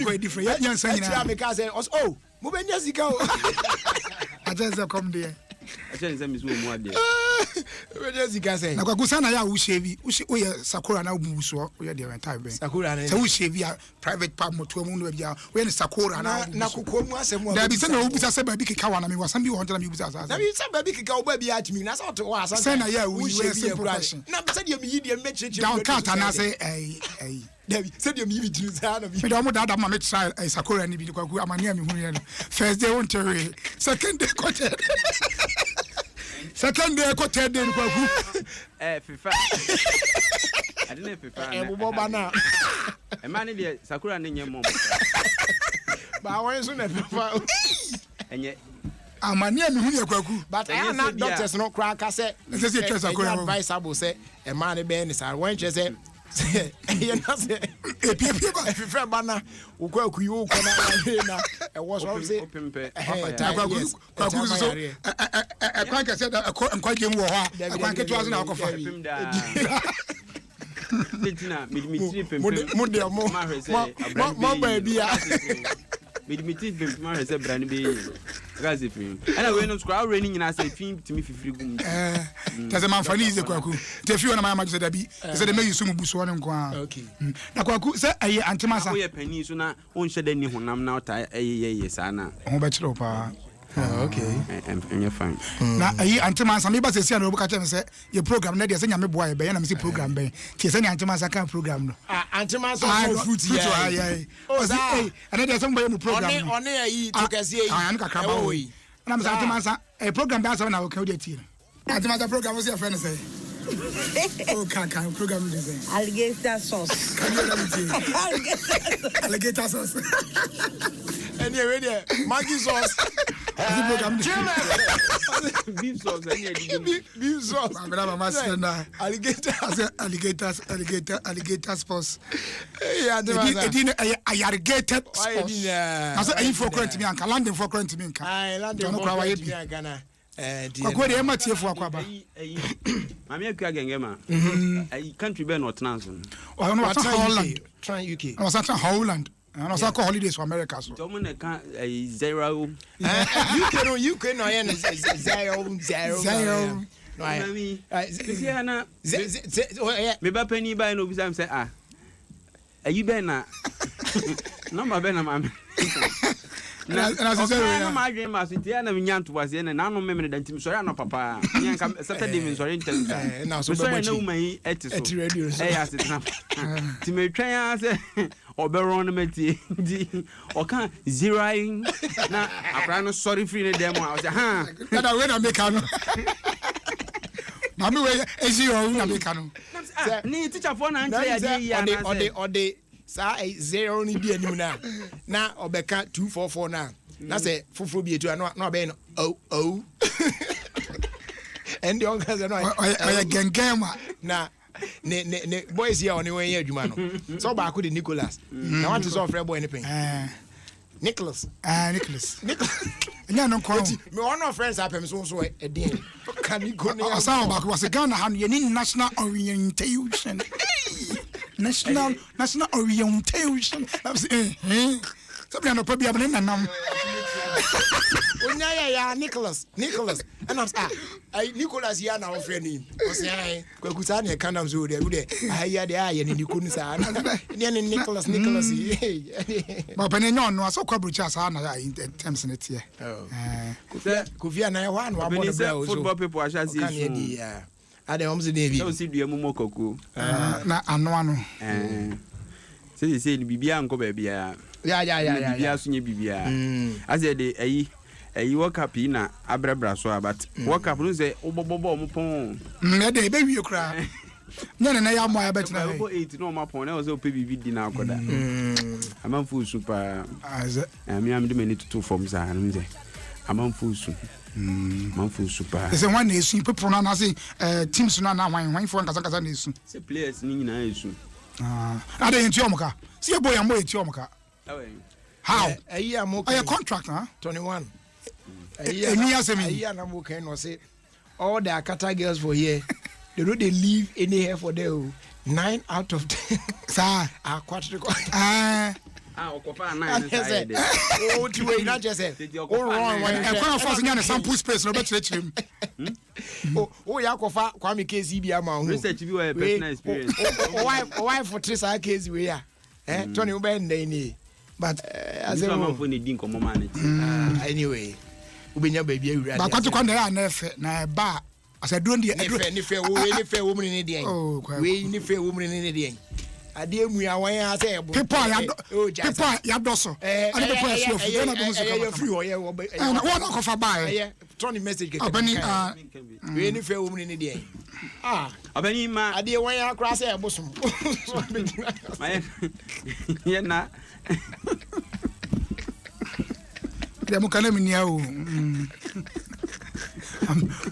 quite different. Yan say na. Me ka say, "Oh, mo be nya sika o." I just come there. I tell you miss wo ade. We nya sika say. Na kwaku sana ya wo shevi. Wo ye Sakura na wo so. Wo ye the entire ben. Sakura na. Say wo shevi private park moto mu no bia. Wo ye Sakura na. Na kokko mu asem. Da bi say na wo bisa say ba bi keka wana me wasam bi wo na me bisa sa. Na bi say ba bi keka wo ba bi atimi na say to wa asa. Say na ya wo shevi profession. Na say de me yi de me cheche. Down cat na say David said you me to say na bi. Me don't that ma me try Sakura ni bi kwaku amani me hu ye no. First day won terry. Second day kote. Second day kote dey kwaku. FIFA. I didn't FIFA. Ebo ba na. E man dey Sakura ne nyem mom. Ba won so na FIFA. Enye amani me hu ye kwaku. But I am not doctors no crack say. Say Sakura advisable say e man e be ni say when che say you know say FIFA bana ukwaku you ko na e was all say opempe kwaku so kwanka say kwaku mu wo ha kwanka to aso na akofa Betina midmitri pempe mo de mo ba bia midmitri pempe ma hese brand be gazi film ana we no scroll already nyina say film timi fifiri gum tase man fani ze kwaku te fi ona ma say da bi say de me yusu mu buso ne nko a okay na kwaku say ayi antimasa wo ye pani so na won hye ni honam na ota ye sana ho be kire pa okay and you're fine na ayi antimasa me ba say na obuka tell me say your program na dey say nyame boy be na me say program be ti say antimasa kan program no antimasa fruit ya o say ana dey say mo mu program on ayi to kase yi an kakra ba wo na me say antimasa program ba say na o kan dey ti antimasa program was your friend say oh can program design alligator sauce alligator sauce anyway there Maggi sauce program beef sauce beef sauce mama say na alligator sauce yeah edin alligator sauce na so ayi for current me anka landing for current me anka ai landing for current me anka kwa de ma tiefo akwaba mami akua gengema country be not nanso o no wata Holland try UK no wata Holland no sa ko holidays for America so to mo na kan zero UK no yen zero no mami na me ba pani ba no bisa say ayi be na number be na mami na so na ma dwen ma so tia na nyanto wase na no me dantim so ya no papa nyanka Saturday me so rentem na so be na umai eti so ya se na ti me twan ya se oberon na meti di o kan zeroing na akra no sorry free ne dem o say ha na we na make no na me we ezero na make no ni teacher for na nche ya di ya na ode sa zero ni di anim na obeka 244 na say foforo bi etu na obe no oh and the onka say no I gengema na ne boys here on when adwuma no so ba ko de Nicholas na want to so free boy anything Nicholas nya no ko me one of friends apem so edin can you go near asa ba ko was Ghana han ye national orientation national orientation something no probably abne nanam onya ya Nicholas and I'm Nicholas ya na friend him o say kwakuta na kanam so de ya de ya ni nikunu sa na Nicholas ma pene nyon no aso kwabrucha sa na ya in terms ne tie Kofi na ya wan wa bo the football people are just ade omze David so si dua mu mokoko na ano say bibia nko ba bia ya bibia so nye bibia as de ayi world cup na abrabra so but world cup no say obobobo mo pon de be wie kra nya na ya mo ya betina obo 8 no mo pon na o say ope bibi di na akoda amanfo super mi am de many to form za no say amanfo super manfo super say one na esu people na say teams na wan for nkasa na esu say players ni nyina esu ada enti omuka see boy am boy enti omuka how am okay a contract 21 I am okay no say all the Akata girls for here they don't leave any hair for them 9 out of 10 sir are quadric okofa nine side o ti we na je say o run one e kwa force nya sample space no be chirechirem o ya kofa Kwame case bi ama ho research bi wa personal experience o wife for three sa case we ya Tony ube ndai ni but as a man for the din komo man anyway ubenya baby awura ba kwatu kwa na na efe na ba asa duro ndi ni fe wo mu ni de we ni fe wo mu ni de ade mu ya wan ya say people ya doso ade people ya so fu na do so ya free o ya wo na one ko fa ba Tony message ke abani we ni fe wo mu ni de abani ma ade wan ya kra say ebosom ma ye na ya mo kana minia o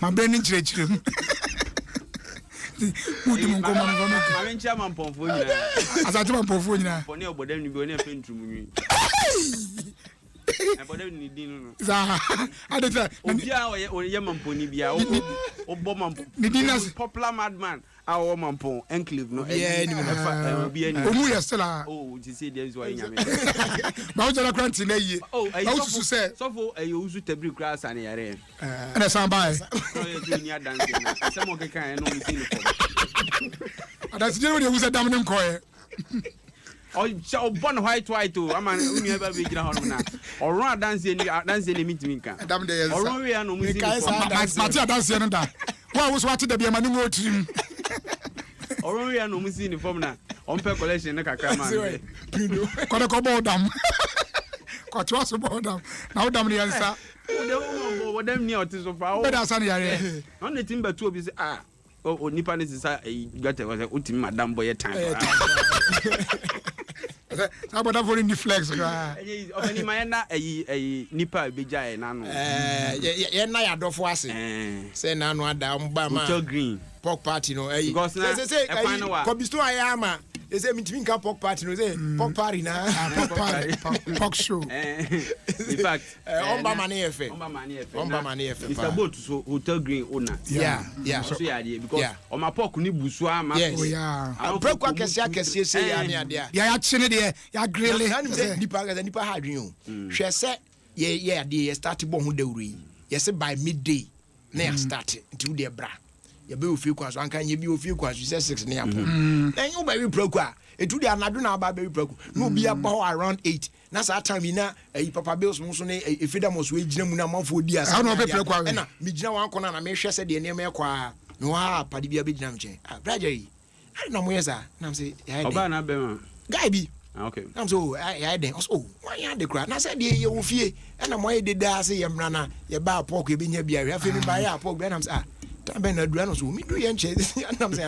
ma be ni chirechirem Mudu mun ko man gono ma men chama mpomfo nyina asa chama mpomfo nyina pone obodam ni bi oni afa ntumunwi obodam ni din no za adeta obia o ye mamponi bia o bo mampo ni dinas popular madman awo mampo enclave no ni fa obia ni omu ya stela ti say there is why nyame ba o jara kranti na yie o su se sofo ayo usu tabri class an yare na sambai no ye ni adanse na asemo kekan no mi sini ko adanse je wo de usa dam nem koye o born white o ama unu eba be gira hono na orun adanse ni mitimi nka dam de yes orun we no mu sini ko mati adanse no da wa wo so ati da bia ma ni mo tirim orun we no mu sini form na on pe collection na kakra man ko de ko bo dam ko to so bo dam na wo dam ni yansa o dem ni o ti so fa o be da san yare on the timber tu obi say o nipa ni sisa gata was ultimi madam boy time na boda for in flex ga obani ma na nipa beja na no ye na ya dofo ase say na no ada mba ma Hotel Green pork party no say ko bisto ayama say mitimi nka pork party no say pork party na pork show in fact omba mani efe Mr. Boat so Hotel Green owner so ya dey because o ma pork ni busu ama oh yeah pork akese say ya me ade ya chine de ya grille nipa ha adwen o hwe se ye ade ye start bo ho dawuri ye se by midday na ya start until the bra ya be ofie kwaso anka nye bi ofie kwaso say 6 na ya po na you be proku a etu dia anadu na ba be proku no bi about around 8 na sa time na papa bills mo so na efida mo so ejina mu na manfo di asa na be proku a na me gina wan kona na me hwe se de ne me kwa no ha padi bia be gina mche braja yi I na mo yesa na say ya oba na be ma guy bi okay I'm so I den oh why ya de kra na say de ye wo fie na mo ye de da say ye mra na ye ba pork e be nya bia afi mi ba ya pork be na say tabe na dura no so mi do ye nche na say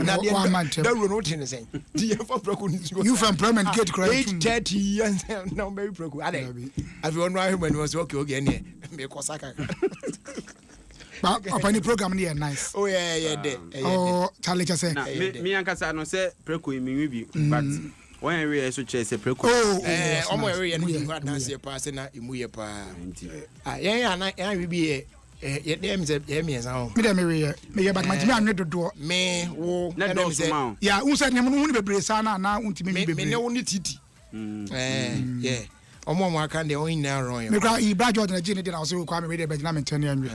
na de da ro no tin say di ye for proku you from employment gate cry 8:30 and now very proku ade afi ono ahi mani was okay ne me ko saka ba opani program ni nice oh yeah de oh Charlie just say me ankasa no say preku mi wi bi but when we so che say preku omo area no you na say pass na imu ye pa yen ya na yan wi bi ye dem say ye me san me dem me ye but matimi anwe dodo me wo na dem say ya unsa nyam no hu ni bebre sa na untimi me bebre me ne wo ni titi yeah omo aka de o ina ron yo me kra Ibra George na gene de na so kwa me de be na me tene anwe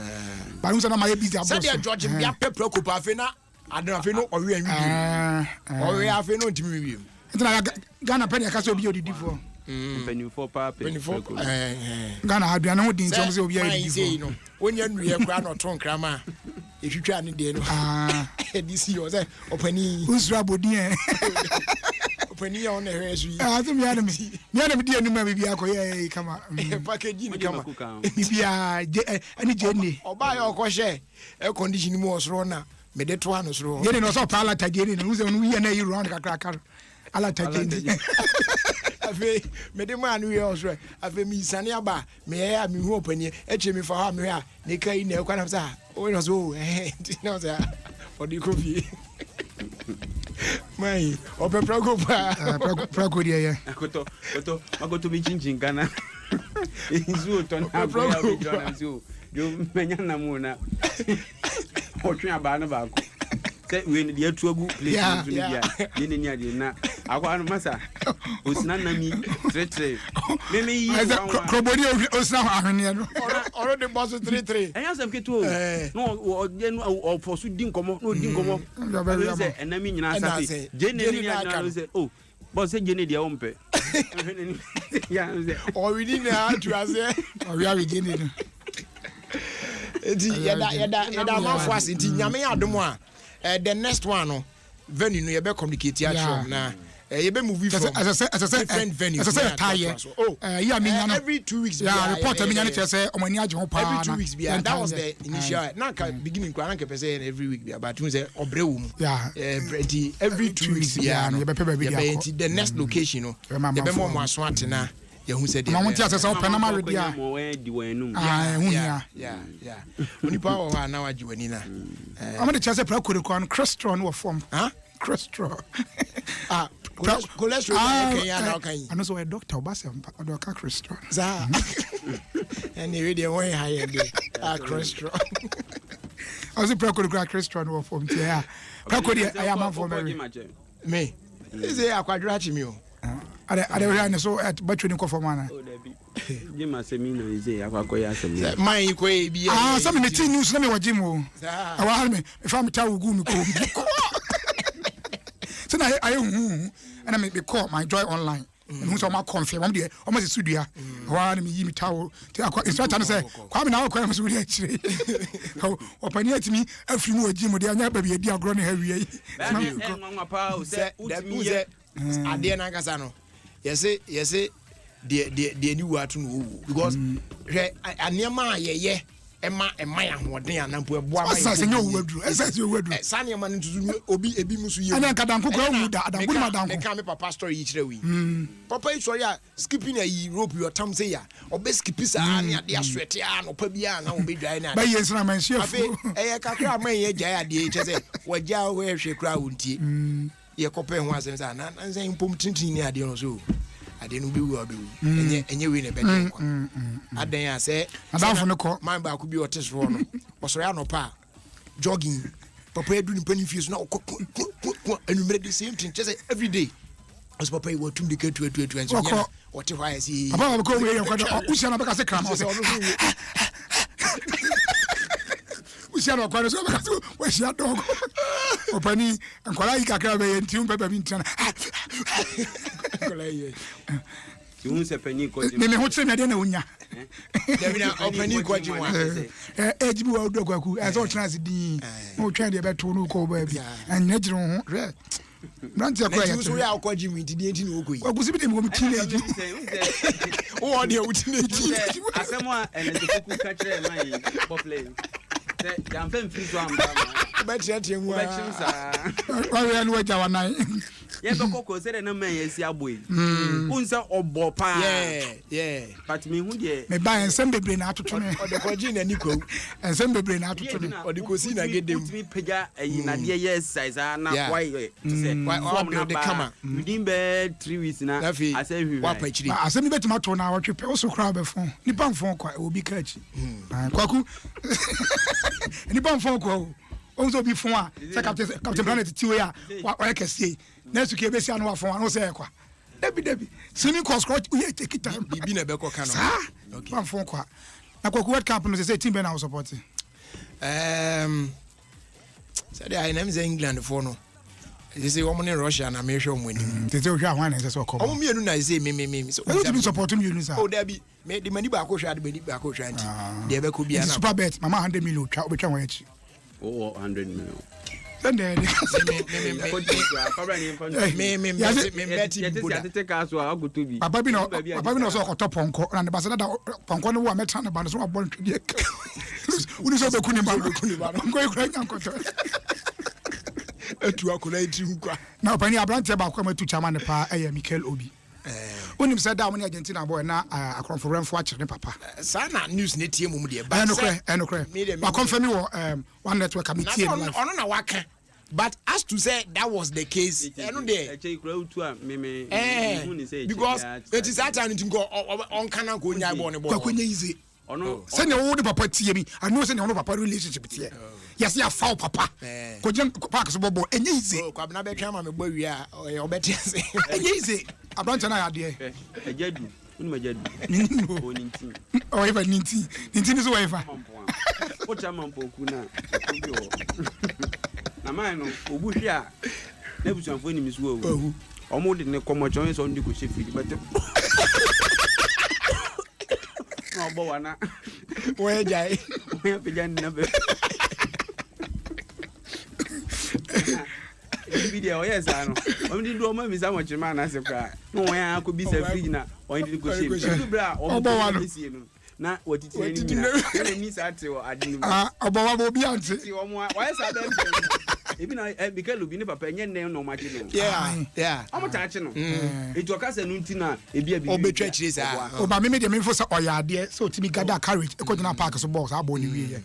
ba unsa na ma ye busy abos say George bia pepro ko pa fe na adena fe no owe anwi owe afe no ntimi wi ntina Ghana pen ya kaso obi odidi fo penny for pa penny for Ghana aduane ho din ntom se obi odidi fo no wonya nu ye kra no ton krama ehwitwa ne de no edisi yo say opani usra bodin opani ya on ehwesu to me adam di anu ma bibia akoye kama package ni kama bibia ani jeni oba ya okwohye e condition mu osro na me de to anu sro ye no so pala tajeri no se no ye na yi round kakra ala tajeri afi me de man we osro afi mi sane aba me ya mi hu opani eche mi fa ha me ha ne kai na kwa na sa o no so no sa odi kofi mai o pe preocupa preocupa ye akoto bi chinchin Ghana izu to na bro ya so yo menya na mu na o twa ba na ba ko se we ni de atuagu place to ni bia ni ade na Akwa no masa. Osina na mi tre. Me yi. Krobodi osina ahwene no. Already boss 3. Enya sam keto. No for so din komo, no din komo. Say enami nyina safi. Jene ni na say oh, boss say jene dia ompe. Ya say or we need to say or we are beginning. Yada man for us nti nyame adom a the next one no venue no you be communicate ya na you be movie from different venues every 2 weeks report me nyane say omani age ho pa every 2 weeks bia that was the initial na beginning kwa na ke say every week bia but we say obrewum every 2 weeks bia no the next location no you be more aso atena who said Mama tia say Panama ready ah oni pa wa na waji wani na am dey say prakore kwa no cholesterol no form cholesterol cholesterol can ya na kan I know so a doctor obasa do ka cholesterol za and you dey one high dey cholesterol I was prakore kwa cholesterol no form tia prakore I am for me say akwadura chi mi o Are we so at battery ko for mana? Oh David. Jim Asemino is here akwakoya Asemino. Man ko e bi. Some me teen news na me wajim o. Awa me if am tawo gu mi ko. So na I and I me call my joy online. Who so ma confirm am dey almost studio. Awa me yi mi tawo. Instructor no say kwa me na akwa me so dey akire. Opani atimi afiri mu wajim dey anya ba bi edi agro ne ha wie. Nwa pa o say utimi ye. Ade na kasa no. Yes the new watu no because aniema ayeye ema ya hoden anampo eboa ma asa senyo wadru sane ema ntutu obi ebi musu ye ana kadanko kwa mu da adanko ma danko me ka me papa story yi kire wi papa yi story a skipping a Europe your tam say ya obe skip sa na ade aswete a no pa bia na obe dwan na ba ye nsina man chef eye kakra man ye gya ade che say wagya ho ehwe kra wontie ye kope ho asem sa na nsan impom tintin ni ade no so ade no bi wo be enye we ne bede kwa adan ya se adafo ne ko man ba ku bi otesro no osoro ya no pa jogging papa edu ni pani fie so na enumere the same thing just every day as papa we tum de ketu and so yeah what if I see papa ko we yan kwada usia na beka se kram o se usia na kwada so beka se we sia dog opani ankwala yi kakra be yentim papa bi ntana you se pani ko me ho tire me de na unya Devina opani ko ji wa ejibi wa do kwaku e so tena sidin o twa de be to no ko ba bi anya jiro ho hwe branti akwa ya so ya ko ji mi ti de nti no ko yi kwaku bi de mo teenage o de o teenage asemo ene de ku ka kire mai play se jam fem free to am ba tie nwa wa we anu waja wanan ye be kokko se na man yesi aboyi unsa obo pa yeah but me hu de me ba ensem bebre na atoto me o de ko ji na ni ko ensem bebre na atoto me o de ko si na gedem me pega na de yes size na why say form na de kama within be 3 weeks na ase hwi wa pa chiri ase mi betima to na watwe pe o so kra be fon nipa mfon kwa obi ka chi kwaku nipa mfon kwa onzo bi fon a se captain planet ti we a wa kese next week ebesi anu afon anu se kwa debi sini cross we take it time bibi na be ko kan okay afon kwa na kwa world cup no say team be na support say I name say England for no they say woman in Russia na me hwe omani they say hwe ahwan na say so come mienu na say me so you be support mienu sir oh debi me the money ba ko hwe ade money ba ko hwe anti de be ko bia na super bet mama 100 million twa obetwa wan achi oh 100 million then there me papa bi no so ko toponko na ne basada ponko no wa meta na ba no so abon twede uni so be kuni ba ngo ikura nyankoto etu akola eti nkwa na opani abrante ba kwa matu chama ne pa Mikel Obi unim said that when Argentina boy na akonfo remfo a kire papa sana news ne tie mum de ba enokre ba confirm wo one network committee ono na waka but as to say that was the case eno there because it is that time go on kana go nya bo ne bo kwakwenya ize ono send your old papa tie me I know send your papa relationship tie yes ya foul papa ko jam park so bobo enye easy ko abna be twa ma me bowi a obeti ase enye easy abranche na ya de ejadu unu majadu o ninti o eva ninti ni so eva o chama mpoku na na man no obuhwe a na busuanfo ni misu o omo de ne komochon so ndi ko shefili bete no bo wana we jai we pejan na be video yes ano o ndi do ma mi sa mo chima na se kwa no we a ko bi sa fridge na o ndi ko shefili bra o bo wana na watiti ni na ni sa ate o ade ni obo wa bi ante ti o mo wa sa be ebi na because obi ne papa enye ne no ma no yeah omo ta ache no etu okasa no nti na ebi abi obetwa chire sa o ba me de me fo sa oyade so timi gada carriage e ko jina park so box abo ni wie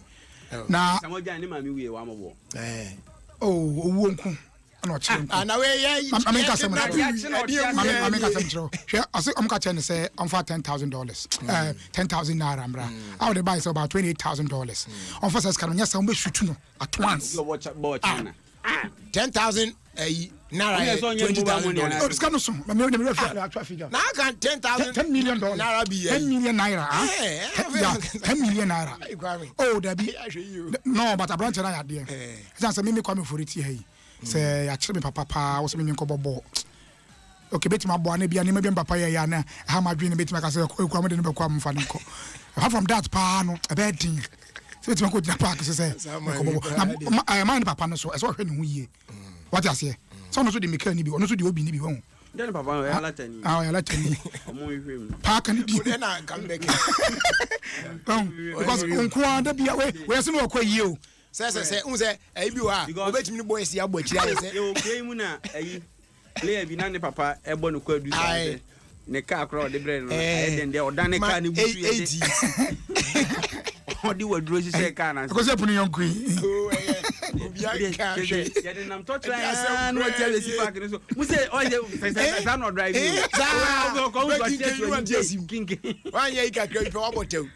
na samoja ne ma mi wie wa mo bo owo nku ana chere ana we ya ameka sem chiro hwe ase omka chene say on for $10,000 $10,000 naira mra how they buy so about $28,000 on for says can nyasa mbe shoot no at once you watch China 10,000 naira $20,000 oh scan no so me refer actual figure na can $10,000 million naira be $10 million naira yeah $10 million naira oh there be no but abranche na ya de say me kwame for it here say ya kire me papa wo so me nko bobo okay beti ma bo na bia ne ma bia papa ya na ha ma dwen beti ma ka say kwa mo de ne be kwa mfa nko apart from that pa no e be din so beti ma ko jina park say nko bobo na ma ne papa no so e so hwe ne hu yie what you say so no so de meka ni bi ono so de obi ni bi won den papa ya latani ya latani omo hwem park ni di na come back because nko da bia we se no kwa yie o say unse e bi wa obetimi ni boy si abo akira say e o kwe mu na ayi player bi na ne papa e bo no kwa du say ne ka kro de bre no e den de odan ne ka ne busu ye odi waduro si say ka na because e punu yon kui obi a ka hwe ya de nam to try no tell the si park so mu say o say no drive you ko ko so king wan ye ka kra ife wa botew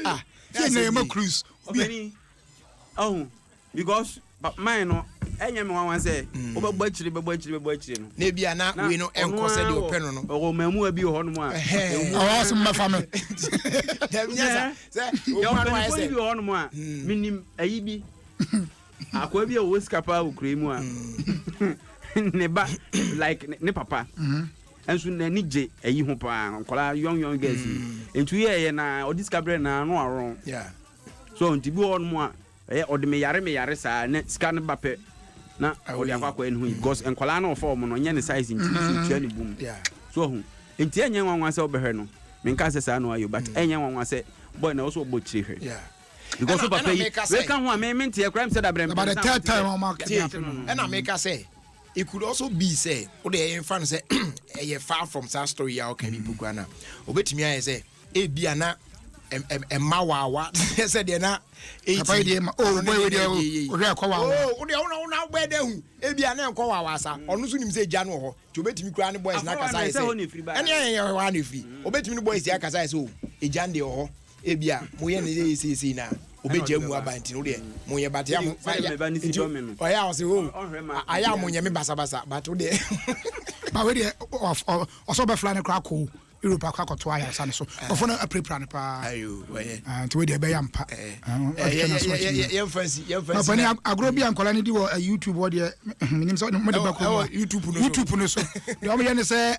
ah ye na cruise obeni oh because mine no enye me wan say obegbo akire no na bia na we no enko se de openo no o mamu abi ho no mu a o so ma fa me da bia say o ma say bi ho no mu a minim ayi bi akwa bi o skapa o kure mu a ne ba like ne papa enso na ni je ayi ho pa nkola young girls entu ye na o discover na no aron yeah so nti bi ho no mu a o de me yare sa na scan bape na o de akwa en hu because enkola na form no nya ne size nti tua ni boom so hu nti enye nwanwa se obehwe no me nka se sa no ayo but enye nwanwa se boy na also bo chire hwe because so papa we can hu a me nti e crime said abrem about the third time on market and I make us say it could also be say o de en fan say e far from that story ya o kan bi bugu ana obetimi aye say e bia na emma wawa say de na papa de oh boy we de o hwe kwa wawa oh de una gbe de hu e bia na enko wawa sa onu so nim say gya no ho ti obetimi kura ne boys na kasa say ene ye wa na free obetimi ne boys ya kasa say o e gya de ho e bia mo ye ne say na obeja mu abanti no de mo ye bate am o ya o say o aya mo nye me basa but o de ba we de o so be fly ne kra ko Europe akwa to aya sa ne so ofo na prepare ne pa ayo we anti we de be yampa ye fancy apani agro bi ankola ne di wo YouTube wo de minim so mo de ba ko YouTube no so de o me ne say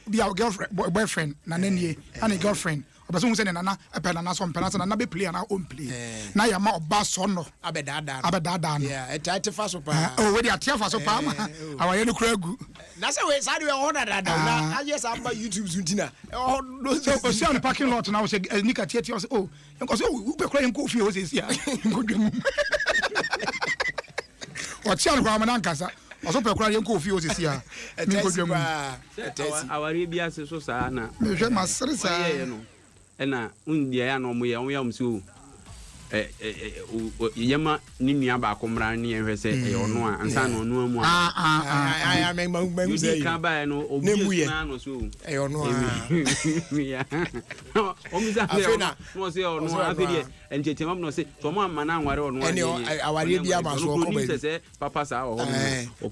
bi our girlfriend boyfriend na nanie and girlfriend obaso hu se ne nana epela na so mpela na be play na on play na ya ma oba so no abedada no yeah it fa so pa oh we de atia fa so pa ma awaye ne kura gu na say we sadi we order dada na yes amba YouTube zuntina so see on parking lot now say nika tie say oh nko say we be kura nko fie o say sia nko dwemu o tia no ma na nkasa oso pe kura nko fie o say sia nko dwemu awari bia se so sa na me hwe masere sa no ena undia ya no mo ye on ya mso yema ni nua ba ko mra ne yehwe se e ono a ansa no ono amu I am say ka ba no obi na no so e ono ya o mi za no se ono afedi enchetemam no se to mo amana anware ono ene aware bia ma so ko ba se papa sa o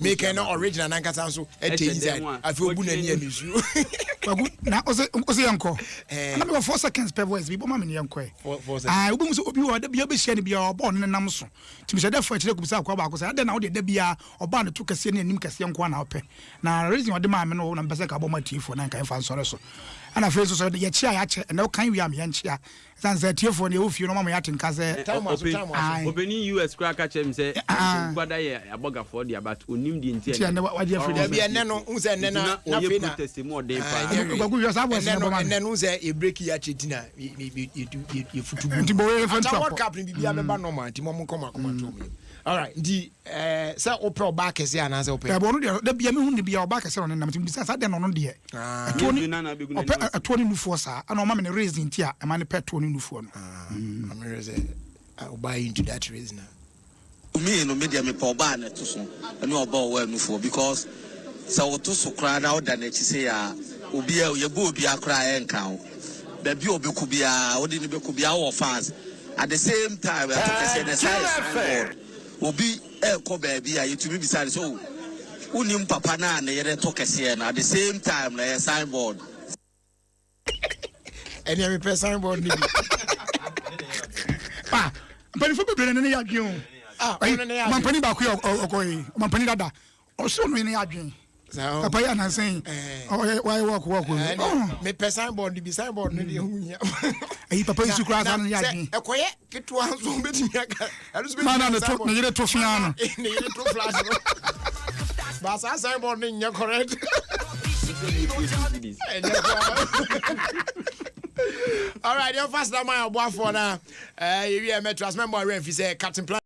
me ken original na nkasa so e te inside afi obu na ni amisu bagu na o se yanko na me 4 seconds per voice bi bo ma me yanko obu mu so obi wo da bia be hia ne bia obo ne nam so timi se da fa kire kubisa akwa ba ko se da na wo de da bia oba ne to kase ne anim kase yanko na ope na reason wo de ma me no na mpese ka bo ma tifo na kan fa nsore so ana fe so ya chia ya che na kan wi am ya nchia san se tifo ne ofie no ma ya tinka se obeni US crack chem se kwada ye aboga for dia but onim di ntia tia na wa dia free da bia ne no unse ne na fe na testimony de pa bagu yo sa bo se no ma ne no unse e break ya chetina ye futubu nti bo we fa World Cup ni bia me ba normal nti mo kom akoma to mo all right ndi say opro back ese ana say opro ya bo no da bia me hu ni bia oba kase no nam nti bisa sa de no no de atoni na beguna atoni nufuo sa ana o ma me reason ntia e ma ne pet oni nufuo no I'm say I'll buy into that reason me no media me pa oba na to so ene oba o wa nufuo because sa wo to so kra na o da na chi say ya obi a ye bo obi akra e nkan o da bi obi ku bia o de ne be ku bia wo fans at the same time I to say the size obi ko baby a yetumi bisare so unim papa na na yere to kese na at the same time na signboard any me person signboard ni mpani fo bebre ne ya dwen man pani ba ku okoyi man pani dada o so no ne ya dwen papa ya na sen why walk me person signboard bi signboard ne de hunya ayi papa isu kura san ya dwen ekoye ketwa so betimi aka mana ne to ne yere to fia no ne yere to flash no ba sa signboard ne nya correct all right, your first time I bought for now. You hear me, trust me, more if you say Captain Plan.